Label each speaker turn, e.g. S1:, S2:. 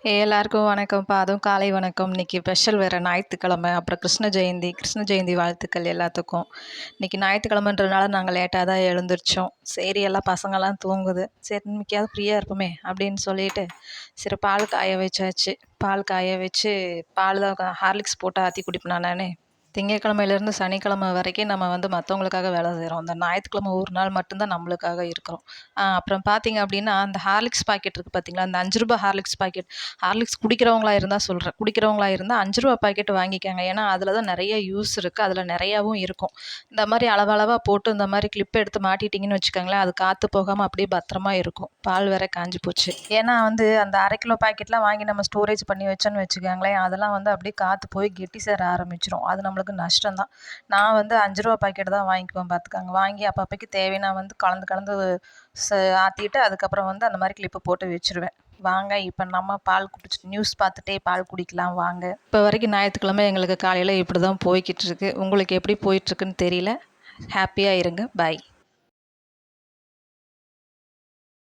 S1: எல்லாருக்கும் வணக்கம்ப்பா. அதுவும் காலை வணக்கம். இன்னைக்கு ஸ்பெஷல் வேற ஞாயித்துக்கிழமை. அப்புறம் கிருஷ்ண ஜெயந்தி வாழ்த்துக்கள் எல்லாத்துக்கும். இன்னைக்கு ஞாயித்துக்கிழமைன்றதுனால நாங்க லேட்டா தான் எழுந்திரிச்சோம். சரி எல்லாம் பசங்கலாம் தூங்குது. சரி இன்னைக்காவது ஃப்ரீயா இருப்போமே அப்படின்னு சொல்லிட்டு, சரி பால் காய வச்சாச்சு. பால் காய வச்சு பால் தான் ஹார்லிக்ஸ் போட்டு ஆத்தி குடிப்பேனா நானு. திங்கட்கிழமையிலேருந்து சனிக்கிழமை வரைக்கும் நம்ம வந்து மற்றவங்களுக்காக வேலை செய்கிறோம். அந்த ஞாயிற்றுக்கிழமை ஒரு நாள் மட்டும்தான் நம்மளுக்காக இருக்கிறோம். அப்புறம் பார்த்தீங்க அப்படின்னா, அந்த ஹார்லிக்ஸ் பாக்கெட் இருக்குது பார்த்தீங்களா, அந்த ₹5 ஹார்லிக்ஸ் பாக்கெட். ஹார்லிக்ஸ் குடிக்கிறவங்களா இருந்தால் சொல்கிறேன், குடிக்கிறவங்களா இருந்தால் ₹5 பாக்கெட் வாங்கிக்கோங்க. ஏன்னா அதில் தான் நிறைய யூஸ் இருக்குது, அதில் நிறையாவும் இருக்கும். இந்த மாதிரி அளவளவாக போட்டு இந்த மாதிரி கிளிப் எடுத்து மாட்டிட்டிங்கன்னு வச்சுக்கோங்களேன், அது காற்று போகாமல் அப்படியே பத்திரமா இருக்கும். பால் வேற காஞ்சி போச்சு. ஏன்னா வந்து அந்த 1/2 கிலோ பாக்கெட்லாம் வாங்கி நம்ம ஸ்டோரேஜ் பண்ணி வச்சோன்னு வச்சுக்கோங்களேன், அதெல்லாம் வந்து அப்படியே காற்று போய் கெட்டி சேர ஆரம்பிச்சிரும். அது நம்மளுக்கு நஷ்டம் தான். நான் வந்து ₹5 பாக்கெட் தான் வாங்கிக்குவேன் பார்த்துக்கோங்க. வாங்கி அப்பப்போக்கு தேவைன்னா வந்து கலந்து கலந்து ச ஆற்றிட்டு அதுக்கப்புறம் வந்து அந்த மாதிரி கிளிப்பு போட்டு வச்சுருவேன். வாங்க இப்போ நம்ம பால் குடிச்சு நியூஸ் பார்த்துட்டே பால் குடிக்கலாம் வாங்க. இப்போ வரைக்கும் ஞாயிற்றுக்கிழமை எங்களுக்கு காலையில் இப்படி தான் போய்கிட்டு இருக்கு. உங்களுக்கு எப்படி போயிட்டுருக்குன்னு தெரியல. ஹாப்பியாக இருங்க. பாய்.